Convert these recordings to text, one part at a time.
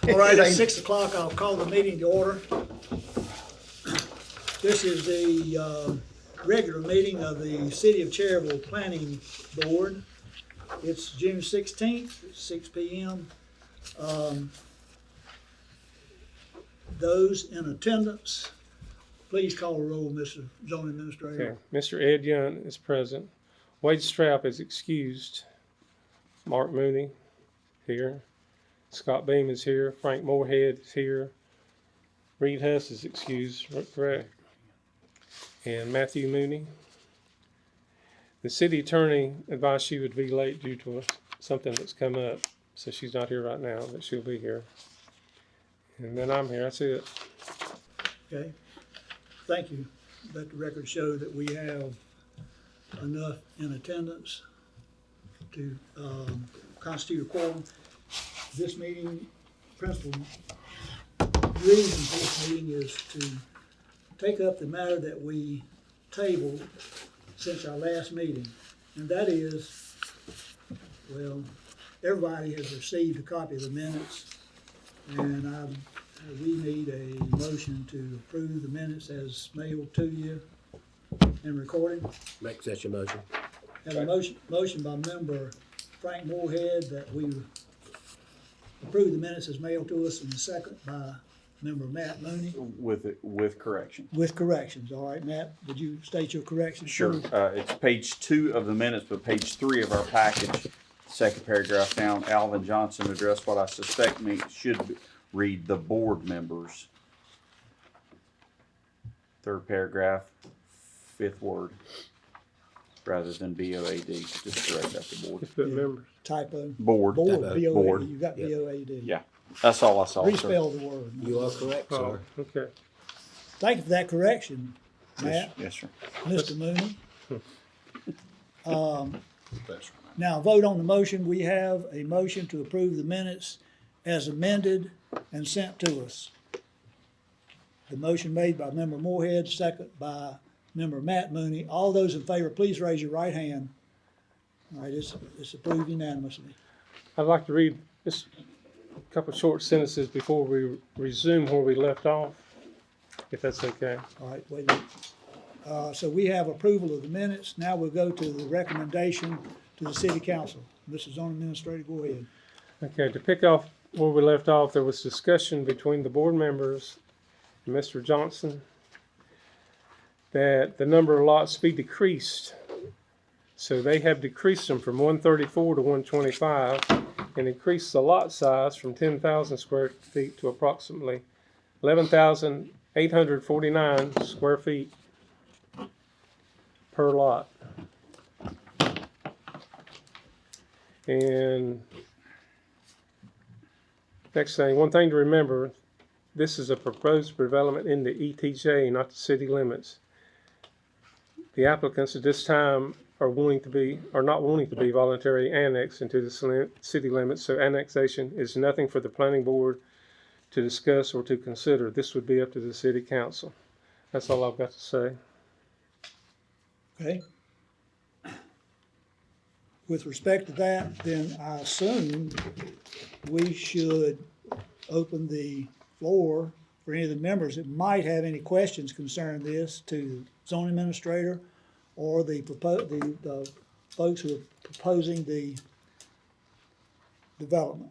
All right, at 6 o'clock, I'll call the meeting to order. This is the regular meeting of the City of Cherryville Planning Board. It's June 16th, 6 p.m. Those in attendance, please call the roll, Mr. Zoning Administrator. Okay. Mr. Ed Young is present. Wade Strap is excused. Mark Mooney here. Scott Beam is here. Frank Moorhead is here. Reed Huss is excused, correct. And Matthew Mooney. The city attorney advised she would be late due to something that's come up, so she's not here right now, but she'll be here. And then I'm here. That's it. Okay, thank you. Let the record show that we have enough in attendance to constitute a quorum. This meeting, principal reason for this meeting is to take up the matter that we tabled since our last meeting. And that is, well, everybody has received a copy of the minutes, and we need a motion to approve the minutes as mailed to you and recorded. Make such a motion. Have a motion by member Frank Moorhead that we approve the minutes as mailed to us, and a second by member Matt Mooney. With correction. With corrections. All right, Matt, would you state your corrections? Sure. please? It's page 2 of the minutes, but page 3 of our package, second paragraph down, Alvin Johnson addressed what I suspect should read the board members. Third paragraph, fifth word, rather than BOAD, just correct after board. Just put Yeah. members. Typo. Board. Board, B-O-A-D. Board. You got Yep. B-O-A-D. Yeah, that's all I saw, sir. Respell the word. You are correct, Oh, sir. okay. Thank you for that correction, Yes, Matt, yes, sir. Mr. Mooney. Now, vote on the motion. We have a motion to approve the minutes as amended and sent to us. The motion made by member Moorhead, second by member Matt Mooney. All those in favor, please raise your right hand. All right, it's approved unanimously. I'd like to read just a couple of short sentences before we resume where we left off, if that's okay. All right, wait a minute. So we have approval of the minutes. Now we'll go to the recommendation to the city council. Mr. Zoning Administrator, go ahead. Okay, to pick off where we left off, there was discussion between the board members and Mr. Johnson that the number of lots be decreased. So they have decreased them from 134 to 125 and increased the lot size from 10,000 square feet to approximately 11,849 square feet per lot. And next thing, one thing to remember, this is a proposed development in the ETJ, not the city limits. The applicants at this time are not wanting to be voluntarily annexed into the city limits, so annexation is nothing for the planning board to discuss or to consider. This would be up to the city council. That's all I've got to say. Okay. With respect to that, then I assume we should open the floor for any of the members that might have any questions concerning this to the zoning administrator or the folks who are proposing the development.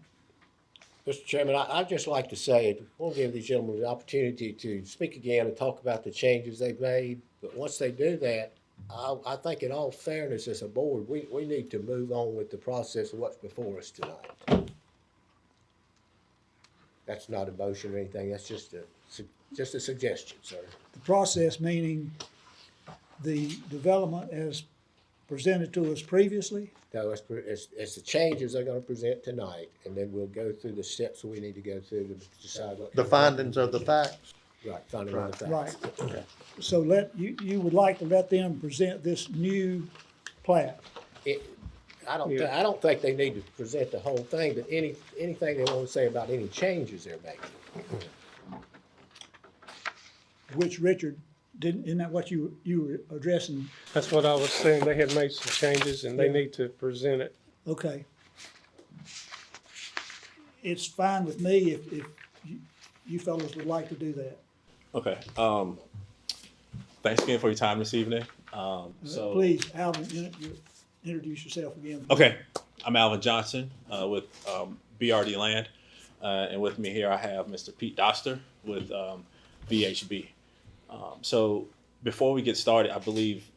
Mr. Chairman, I'd just like to say, we'll give these gentlemen the opportunity to speak again and talk about the changes they've made. But once they do that, I think in all fairness as a board, we need to move on with the process of what's before us tonight. That's not a motion or anything, that's just a suggestion, sir. The process meaning the development as presented to us previously. No, it's the changes they're gonna present tonight, and then we'll go through the steps we need to go through to decide what. The findings of the facts. Right, finding out the Right. facts. Okay. So you would like to let them present this new plat. I don't think they need to present the whole thing, but anything they want to say about any changes they're making. Which Richard, isn't that what you were addressing? That's what I was saying. They had made some changes and they need to present it. Okay. it's fine with me if you fellows would like to do that. Okay. Thanks again for your time this evening. Please, Alvin, introduce yourself again. Okay, I'm Alvin Johnson with BRD Land, and with me here I have Mr. Pete Doster with VHB. So before we get started, I believe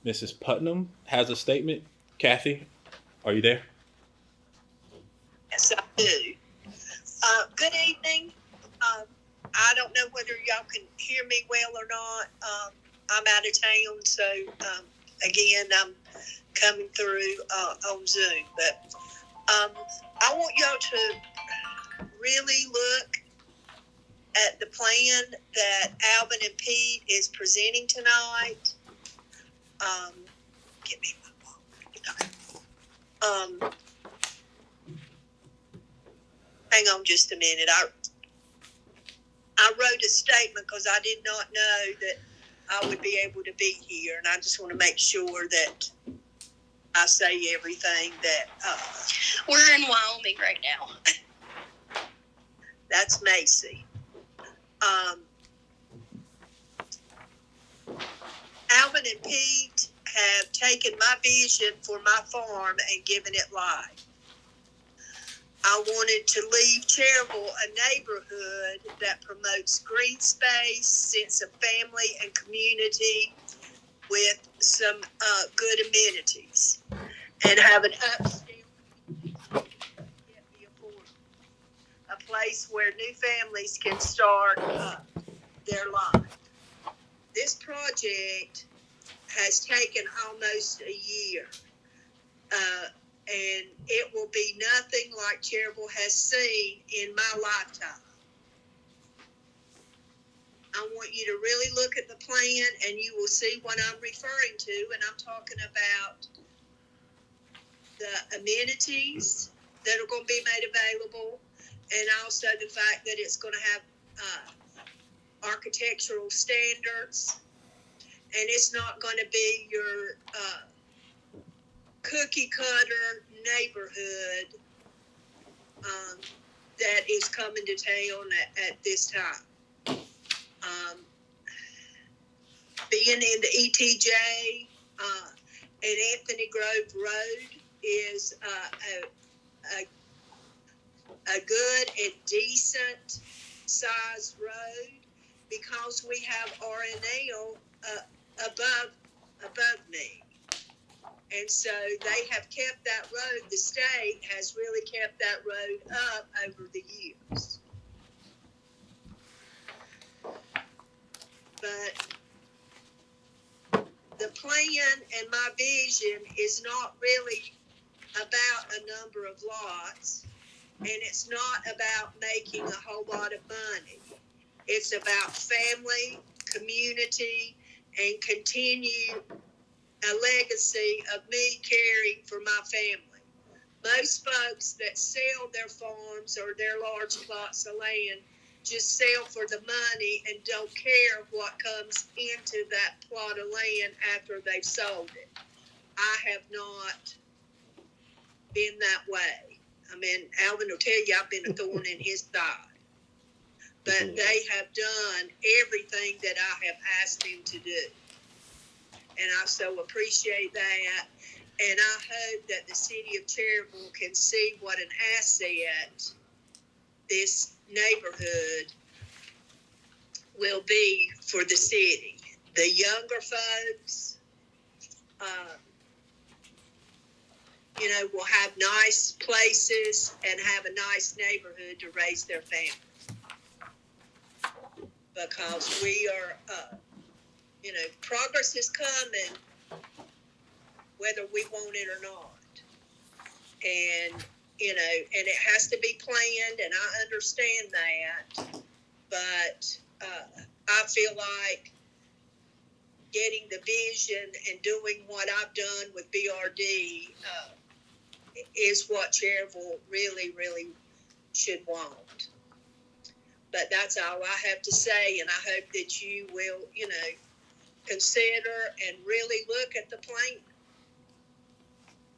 Mrs. Putnam has a statement. Kathy, are you there? Yes, I do. Good evening. I don't know whether y'all can hear me well or not. I'm out of town, so again, I'm coming through on Zoom. But I want y'all to really look at the plan that Alvin and Pete is presenting tonight. Give me my wallet. Hang on just a minute. I wrote a statement because I did not know that I would be able to be here, and I just want to make sure that I say everything that. We're in Wyoming right now. That's Macy. Alvin and Pete have taken my vision for my farm and given it life. I wanted to leave Cherryville a neighborhood that promotes green space, sense of family and community with some good amenities, and have an upscale community yet be affordable. A place where new families can start their life. This project has taken almost a year. And it will be nothing like Cherryville has seen in my lifetime. I want you to really look at the plan and you will see what I'm referring to. And I'm talking about the amenities that are going to be made available, and also the fact that it's going to have architectural standards, and it's not going to be your cookie cutter neighborhood that is coming to town at this time. Being in the ETJ and Anthony Grove Road is a good and decent sized road because we have RNL above me. And so they have kept that road, the state has really kept that road up over the years. But the plan and my vision is not really about a number of lots, and it's not about making a whole lot of money. It's about family, community, and continue a legacy of me caring for my family. Most folks that sell their farms or their large plots of land just sell for the money and don't care what comes into that plot of land after they've sold it. I have not been that way. I mean, Alvin will tell you I've been a thorn in his side. But they have done everything that I have asked them to do. And I so appreciate that. And I hope that the city of Cherryville can see what an asset this neighborhood will be for the city. The younger folks, will have nice places and have a nice neighborhood to raise their families. Because we are, progress is coming whether we want it or not. And, and it has to be planned, and I understand that. But I feel like getting the vision and doing what I've done with BRD is what Cherryville really, really should want. But that's all I have to say, and I hope that you will, consider and really look at the plan.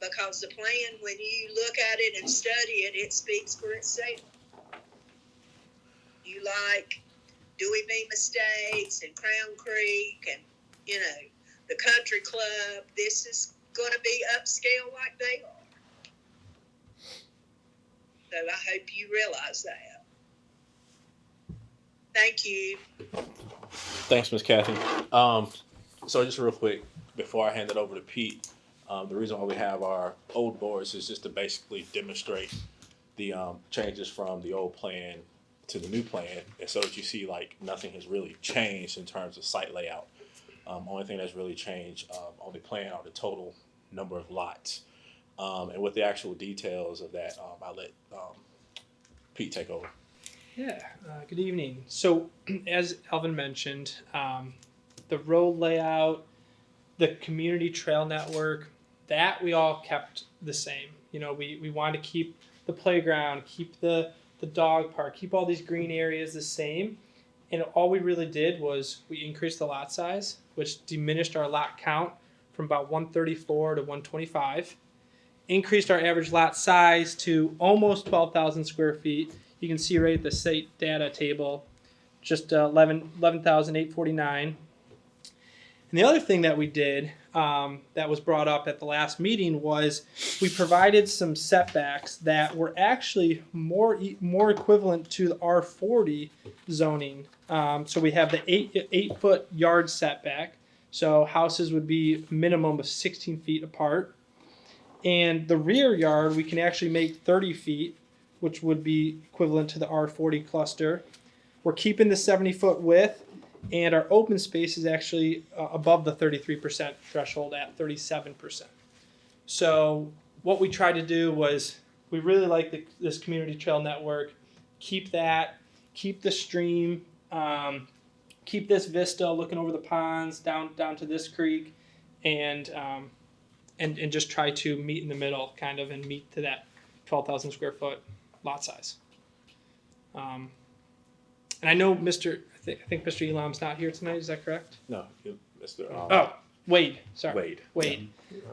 because the plan, when you look at it and study it, it speaks for itself. You like Dewey B. Mistakes and Crown Creek and, you know, the country club. This is going to be upscale like they are. So I hope you realize that. Thank you. Thanks, Ms. Kathy. So just real quick, before I hand it over to Pete, the reason why we have our old boards is just to basically demonstrate the changes from the old plan to the new plan, and so that you see like nothing has really changed in terms of site layout. Only thing that's really changed on the plan are the total number of lots. And with the actual details of that, I'll let Pete take over. Yeah, good evening. So, as Alvin mentioned, the road layout, the community trail network, that we all kept the same. You know, we wanted to keep the playground, keep the dog park, keep all these green areas the same. And all we really did was we increased the lot size, which diminished our lot count from about 134 to 125. Increased our average lot size to almost 12,000 square feet. You can see right at the site data table, just 11,849. And the other thing that we did that was brought up at the last meeting was we provided some setbacks that were actually more equivalent to the R40 zoning. So we have the 8-foot yard setback. So houses would be minimum of 16 feet apart. And the rear yard, we can actually make 30 feet, which would be equivalent to the R40 cluster. We're keeping the 70-foot width, and our open space is actually above the 33% threshold at 37%. So what we tried to do was we really like this community trail network, keep that, keep the stream, keep this vista looking over the ponds down to this creek, and just try to meet in the middle, kind of, and meet to that 12,000 square foot lot size. And I know I think Mr. Elam's not here tonight. Is that correct? No, Mr. Wade. Sorry, Wade.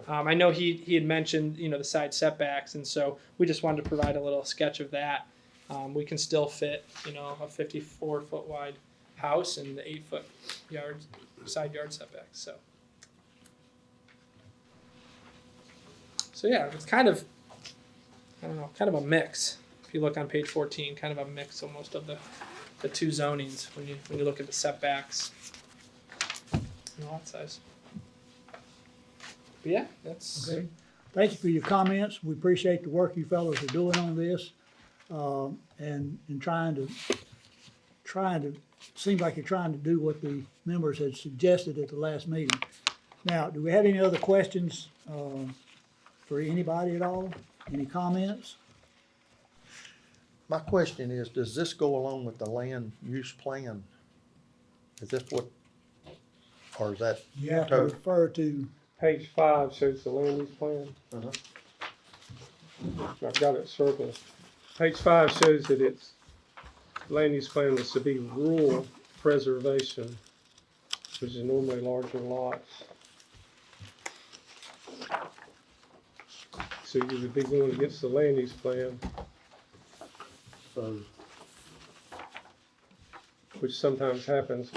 I know he had mentioned the side setbacks, and so we just wanted to provide a little sketch of that. We can still fit a 54-foot wide house and the 8-foot side yard setbacks. So yeah, it's kind of a mix. If you look on page 14, kind of a mix almost of the two zonings when you look at the setbacks and lot size. But yeah, that's Okay. Thank you for your comments. We appreciate the work you fellows are doing on this, and trying to, seems like you're trying to do what the members had suggested at the last meeting. Now, do we have any other questions, for anybody at all? Any comments? My question is, does this go along with the land use plan? Is this what, or is that? You have to refer to, Page 5 shows the land use plan. Uh-huh. I've got it circled. Page 5 shows that its land use plan is to be rural preservation, which is normally larger lots. So you would be going against the land use plan, So, which sometimes happens,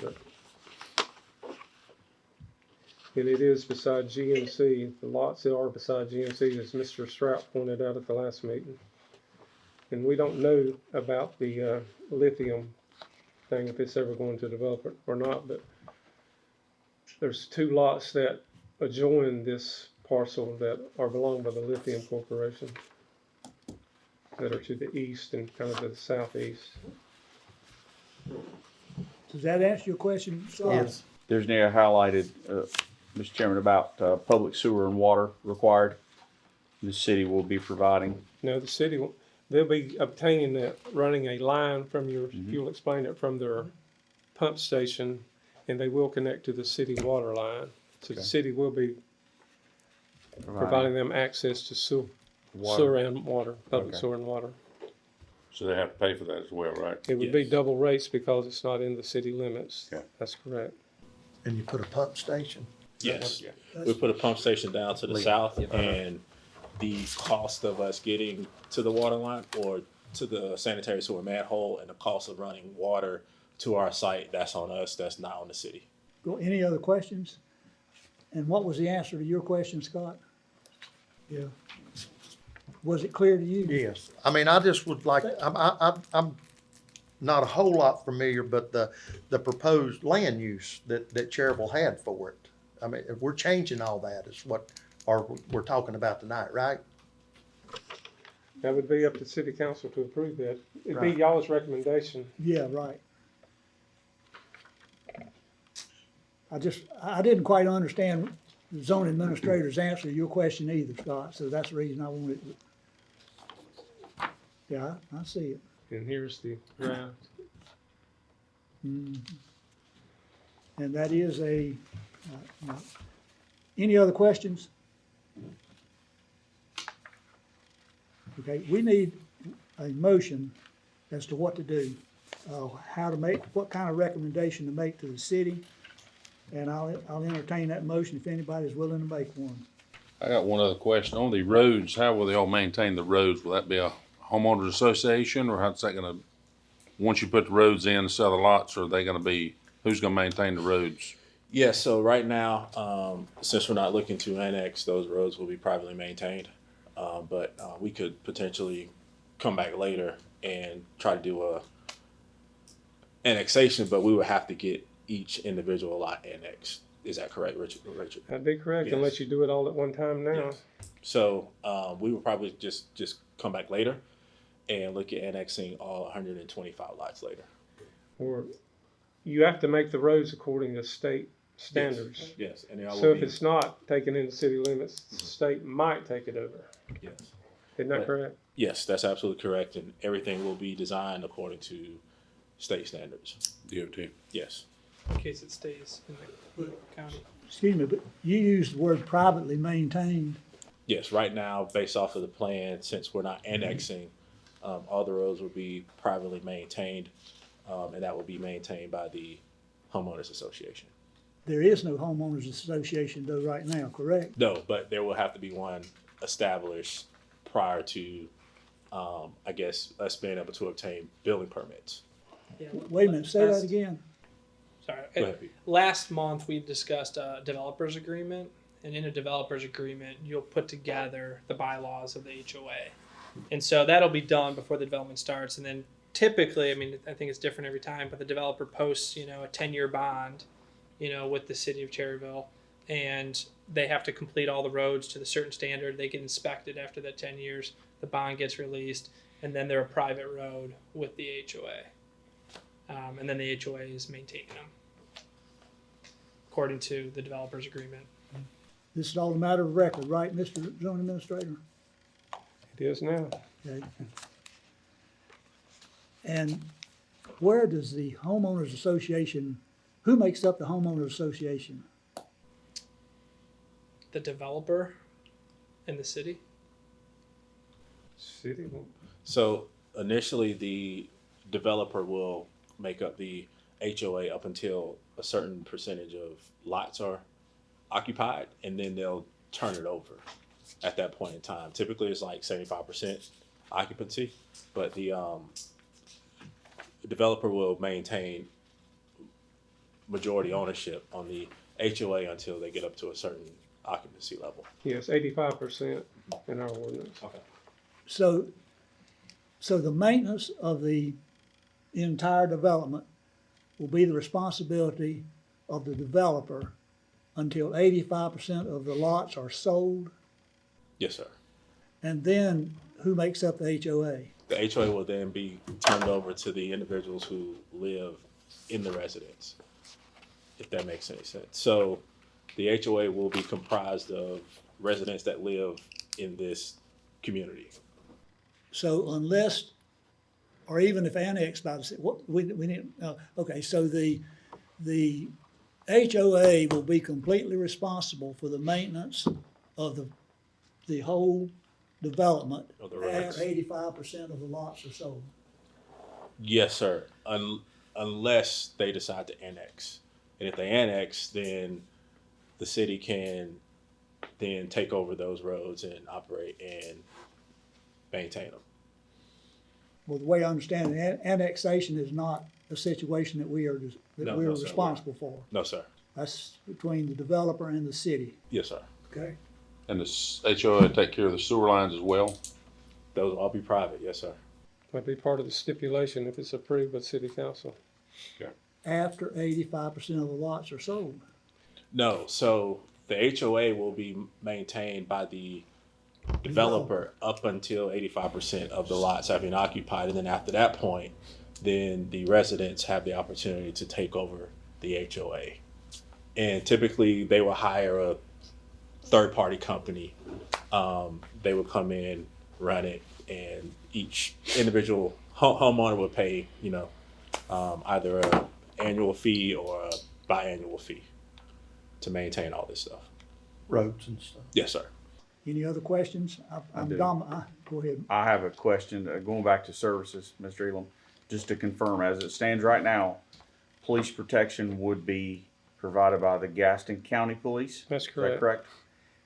and it is beside GMC. The lots that are beside GMC, as Mr. Strout pointed out at the last meeting. And we don't know about the lithium thing, if it's ever going to develop it or not, but there's 2 lots that adjoin this parcel that are belonged by the Lithium Corporation that are to the east and kind of to the southeast. does that answer your question, Scott? yes, There's near highlighted, Mr. Chairman, about public sewer and water required. The city will be providing. No, the city, they'll be obtaining that, running a line from you'll explain it, from their pump station, and they will connect to the city water line. So the city will be providing them access to sewer and water, public sewer and water. So they have to pay for that as well, right? It would be Yes. double rates because it's not in the city limits. Yeah. That's correct. and you put a pump station? Yes. Yeah. We put a pump station down to the south, and the cost of us getting to the water line or to the sanitary sewer manhole and the cost of running water to our site, that's on us, that's not on the city. Any other questions? And what was the answer to your question, Scott? Yeah. Was it clear to you? Yes, I mean, I just would like, I'm not a whole lot familiar, but the proposed land use that Cherryville had for it. I mean, if we're changing all that is what, we're talking about tonight, right? That would be up to city council to approve that. It'd be Right. y'all's recommendation. Yeah, right. I didn't quite understand the zoning administrator's answer to your question either, Scott, so that's the reason I wanted to. Yeah, I see it. And here's the draft. And that is any other questions? Okay, we need a motion as to what to do, how to make, what kind of recommendation to make to the city. And I'll entertain that motion if anybody's willing to make one. I got one other question. On the roads, how will they all maintain the roads? Will that be a homeowners association, or how's that gonna, once you put the roads in and sell the lots, are they gonna be, who's gonna maintain the roads? Yeah, so right now, since we're not looking to annex, those roads will be privately maintained. But we could potentially come back later and try to do a annexation, but we would have to get each individual lot annexed. Is that correct, Richard? That'd be correct, Yes. unless you do it all at one time now. Yes. So we would probably just come back later and look at annexing all 125 lots later. Or you have to make the roads according to state standards. Yes, and they all So will if be, it's not taken into city limits, the state might take it over. yes. Isn't that But- correct? Yes, that's absolutely correct, and everything will be designed according to state standards. DOT. Yes. In case it stays in the county. Excuse me, but you used the word privately maintained. Yes, right now, based off of the plan, since we're not annexing, all the roads will be privately maintained, and that will be maintained by the homeowners association. There is no homeowners association though right now, correct? No, but there will have to be one established prior to, I guess, us being able to obtain building permits. Yeah. Wait a minute, say that Last- again. Sorry. Go ahead, Pete. Last month, we discussed a developers agreement, and in a developers agreement, you'll put together the bylaws of the HOA. And so that'll be done before the development starts. And then typically, I mean, I think it's different every time, but the developer posts, a 10-year bond, with the city of Cherryville, and they have to complete all the roads to the certain standard. They get inspected after that 10 years. The bond gets released, and then they're a private road with the HOA. And then the HOA is maintaining them according to the developer's agreement. This is all a matter of record, right, Mr. Zoning Administrator? It is now. Okay. And where does the homeowners association, who makes up the homeowners association? The developer and the city. City will. So initially, the developer will make up the HOA up until a certain percentage of lots are occupied, and then they'll turn it over at that point in time. Typically, it's like 75% occupancy, but the developer will maintain majority ownership on the HOA until they get up to a certain occupancy level. Yes, 85% in our ordinance. Okay. So the maintenance of the entire development will be the responsibility of the developer until 85% of the lots are sold, Yes, sir. and then who makes up the HOA? The HOA will then be turned over to the individuals who live in the residence, if that makes any sense. So the HOA will be comprised of residents that live in this community. So unless, or even if annexed by the city, we need, okay, so the HOA will be completely responsible for the maintenance of the whole development Of the roads. after 85% of the lots are sold. Yes, sir. Unless they decide to annex. And if they annex, then the city can then take over those roads and operate and maintain them. Well, the way I understand it, annexation is not a situation that we are, that No, we are no, sir. responsible for. No, sir. That's between the developer and the city, Yes, sir. okay? And the HOA take care of the sewer lines as well? Those will all be private. Yes, sir. Might be part of the stipulation if it's approved by city council. After 85% of the lots are sold. No, so the HOA will be maintained by the developer up until 85% of the lots have been occupied. And then after that point, then the residents have the opportunity to take over the HOA. And typically they will hire a third-party company. They will come in, run it, and each individual homeowner will pay, either a annual fee or a biannual fee to maintain all this stuff. Roads and stuff. Yes, sir. Any other questions? I'm do. Go ahead. I have a question, going back to services, Mr. Elam, just to confirm, as it stands right now, police protection would be provided by the Gaston County Police? That's Is that correct. correct?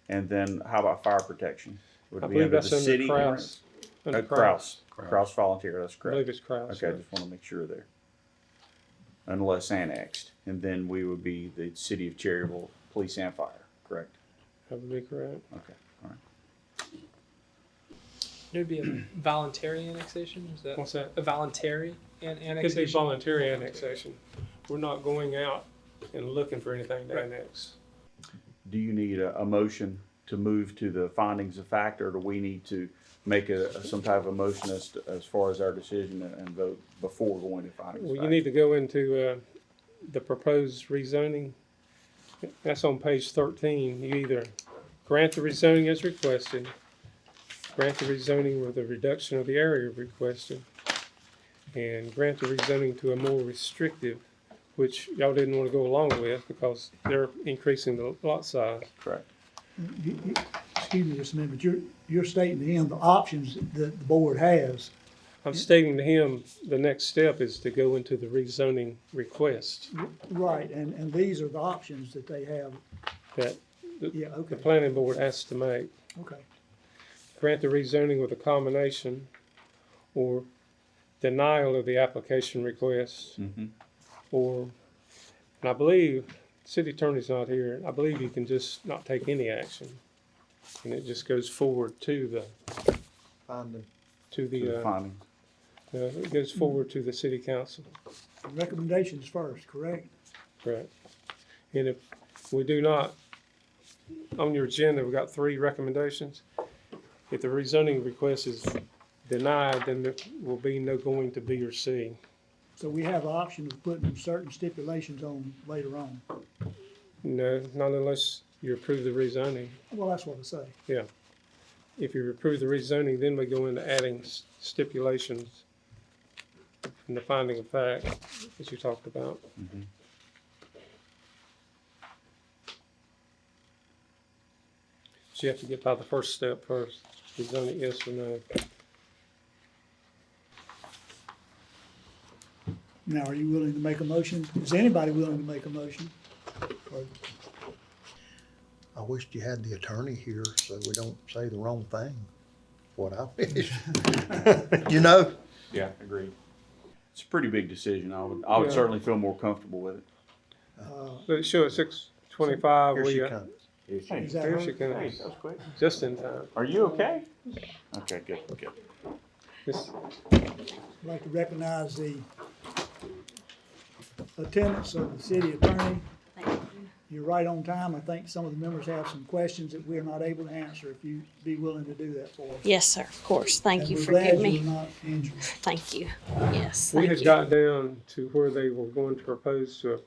And then how about fire protection? Would I it be believe under that's the under city? Kraus. Under Kraus. Kraus Volunteer, that's I believe correct. it's Kraus. Okay, I just want to make sure there. Unless annexed, and then we would be the city of Cherryville, police and fire, correct? That would be correct. Okay, all right. It would be a voluntary annexation, is that? What's that? A voluntary It'd be annexation? voluntary annexation. We're not going out and looking for anything to annex. Do you need a motion to move to the findings of fact, or do we need to make some type of motion as far as our decision and vote before going to findings of Well, fact? you need to go into the proposed rezoning. That's on page 13. You either grant the rezoning as requested, grant the rezoning with a reduction of the area requested, and grant the rezoning to a more restrictive, which y'all didn't want to go along with because they're increasing the lot size. Correct. Excuse me just a minute, but you're stating to him the options that the board has. I'm stating to him, the next step is to go into the rezoning request Right, and these are the options that they have. that Yeah, the okay, planning board has to make. okay. Grant the rezoning with a combination or denial of the application request, Mm-hmm. or, and I believe, city attorney's not here, I believe you can just not take any action. And it just goes forward to the, Finding. to To the the, findings. it goes forward to the city council, Recommendations first, correct? correct? And if we do not, on your agenda, we've got 3 recommendations. If the rezoning request is denied, then there will be no going to B or C. So we have the option of putting certain stipulations on later on. No, not unless you approve the rezoning. Well, that's what I say. Yeah. If you approve the rezoning, then we go into adding stipulations in the finding of fact that you talked about. Mhm. So you have to get by the first step first, rezoning yes or no. Now, are you willing to make a motion? Is anybody willing to make a motion? Or- I wished you had the attorney here so we don't say the wrong thing. What I wish. You know? Yeah, agreed. It's a pretty big decision. I would Yeah. certainly feel more comfortable with it. But it shows 6:25. Here we, she comes. Is that Here her? she comes. Just in time. Are you okay? Okay, good, good. This, I'd like to recognize the attendance of the city attorney. You're right on time. I think some of the members have some questions that we're not able to answer, if you'd be willing to do that for us. Yes, sir, of course. Thank And you we're for glad giving you're me. not injured. Thank you. Yes, we thank had you. got down to where they were going to propose to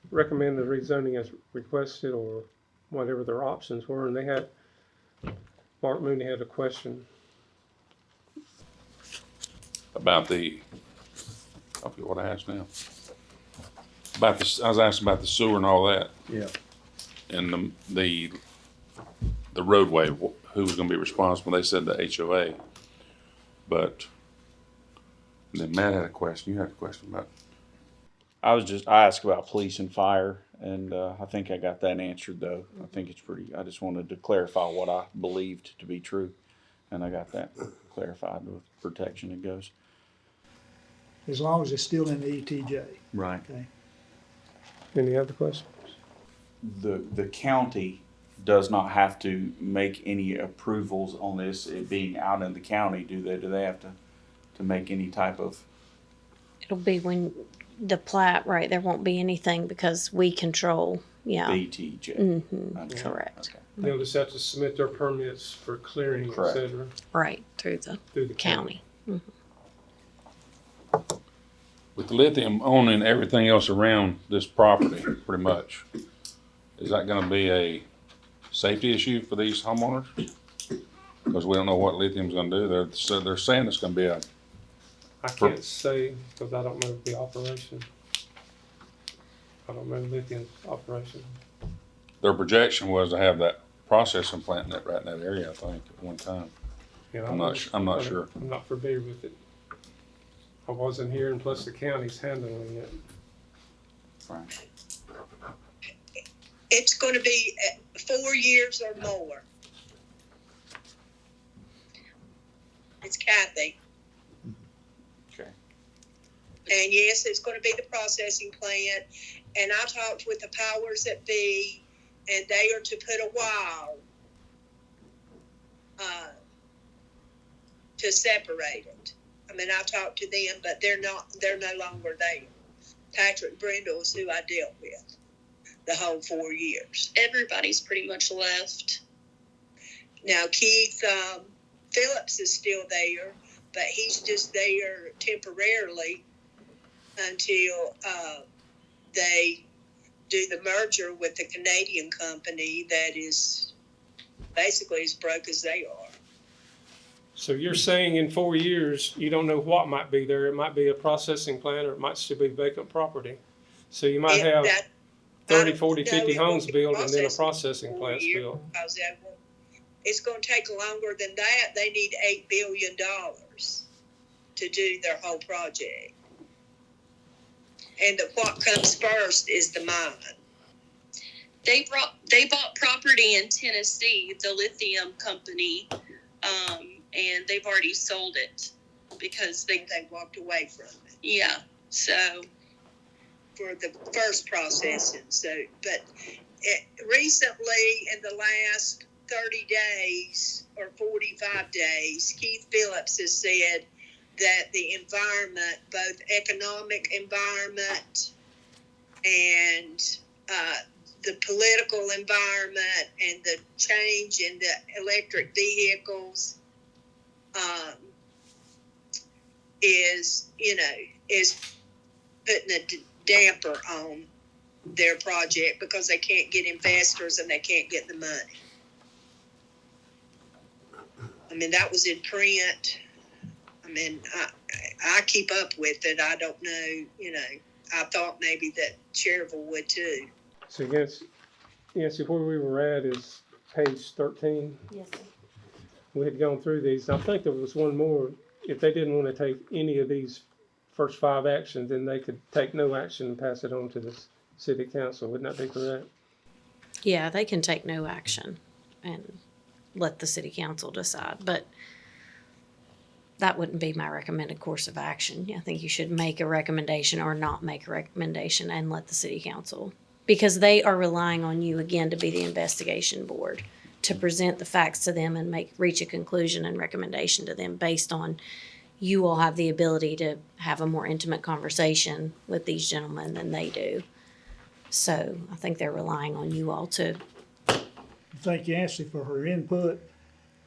recommend the rezoning as requested or whatever their options were, and they had, Mark Mooney had a question. About the, I forget what I asked now. About the, I was asking about the sewer and all that, Yeah. and the roadway, who was gonna be responsible, they said the HOA. But then Matt had a question, you had a question about, I asked about police and fire, and I think I got that answered though. I think it's pretty, I just wanted to clarify what I believed to be true, and I got that clarified with protection it goes. As long as it's still in the ETJ, Right. okay? Any other questions? The county does not have to make any approvals on this, it being out in the county, do they? Do they have to make any type of? It'll be when the plat, right, there won't be anything because we control, yeah. ETJ. Okay. Correct. Okay. They'll just have to submit their permits for clearing, et Correct. cetera, Right, through through the the county. county. With the lithium owning everything else around this property, pretty much, is that gonna be a safety issue for these homeowners? Because we don't know what lithium's gonna do. They're saying it's gonna be a, I can't say, because I don't know the operation. I don't know lithium operation. their projection was to have that processing plant in that, right in that area, I think, at one time. You know, I'm not sure. I'm not familiar with it. I wasn't here, and plus the county's handling it. Right. It's gonna be 4 years or more. It's Kathy. Okay. And yes, it's gonna be the processing plant. And I talked with the powers that be, and they are to put a wall to separate it. I mean, I talked to them, but they're no longer there. Patrick Brindle is who I dealt with the whole 4 years. Everybody's pretty much left. Now, Keith Phillips is still there, but he's just there temporarily until they do the merger with the Canadian company that is basically as broke as they are. So you're saying in 4 years, you don't know what might be there. It might be a processing plant, or it might still be vacant property. So you might have 30, 40, 50 homes built and then a processing plant built. It's going to take longer than that. They need $8 billion to do their whole project. And what comes first is the mine. They bought property in Tennessee, the lithium company, and they've already sold it because they walked away from it. Yeah, so for the first processing. So, but recently, in the last 30 days or 45 days, Keith Phillips has said that the environment, both economic environment and the political environment and the change in the electric vehicles is putting a damper on their project because they can't get investors and they can't get the money. I mean, that was in print. I mean, I keep up with it. I don't know, I thought maybe that Cherryville would too. So Yancy, where we were at is page 13. Yes, sir. We had gone through these. I think there was one more. If they didn't want to take any of these first 5 actions, then they could take no action and pass it on to the city council. Wouldn't that be correct? Yeah, they can take no action and let the city council decide, but that wouldn't be my recommended course of action. I think you should make a recommendation or not make a recommendation and let the city council, because they are relying on you again to be the investigation board, to present the facts to them and reach a conclusion and recommendation to them based on you all have the ability to have a more intimate conversation with these gentlemen than they do. So I think they're relying on you all to. Thank Yancy for her input.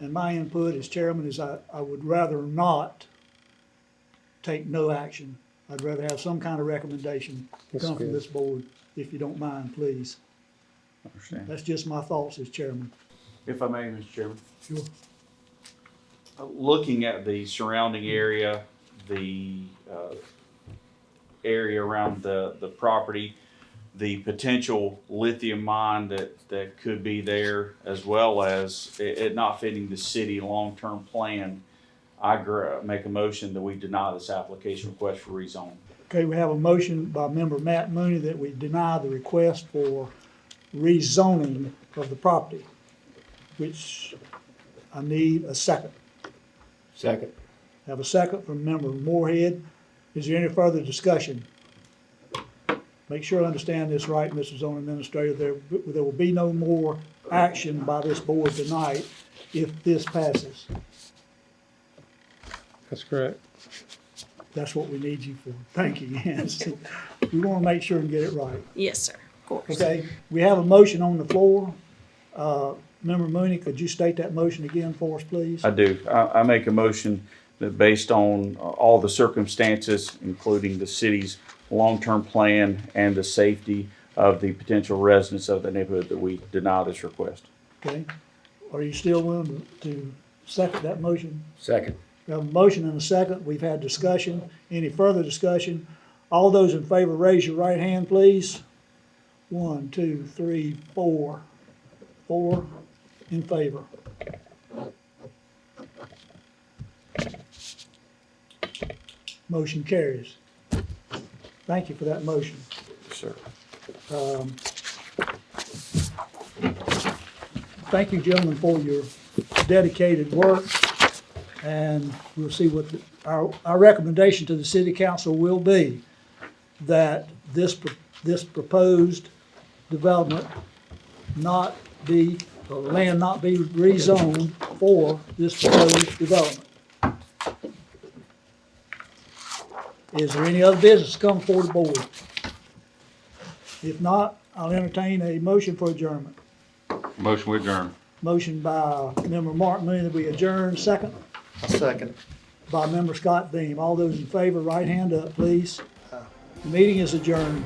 And my input as chairman is I would rather not take no action. I'd rather have some kind of recommendation come from this board, if you don't mind, please. Understand. That's just my thoughts as chairman. If I may, Mr. Chairman. Sure. Looking at the surrounding area, the area around the property, the potential lithium mine that could be there, as well as it not fitting the city long-term plan, I make a motion that we deny this application request for rezone. Okay, we have a motion by member Matt Mooney that we deny the request for rezoning of the property, which I need a second. Second. Have a second from member Moorhead. Is there any further discussion? Make sure I understand this right, Mr. Zoning Administrator. There will be no more action by this board tonight if this passes. That's correct. That's what we need you for. Thank you, yes. We want to make sure and get it right. Yes, sir, of course. Okay, we have a motion on the floor. Member Mooney, could you state that motion again for us, please? I do. I make a motion that based on all the circumstances, including the city's long-term plan and the safety of the potential residents of the neighborhood, that we deny this request. Okay, are you still willing to second that motion? Second. We have a motion and a second. We've had discussion. Any further discussion? All those in favor, raise your right hand, please. 1, 2, 3, 4. 4 in favor. Motion carries. Thank you for that motion. Yes, sir. Thank you, gentlemen, for your dedicated work. And we'll see what our recommendation to the city council will be, that this proposed development not be, or land not be rezoned for this proposed development. Is there any other business to come before the board? If not, I'll entertain a motion for adjournment. Motion we adjourn. Motion by member Martin Mooney that we adjourn, second Second. by member Scott Beam. All those in favor, right hand up, please. The meeting is adjourned.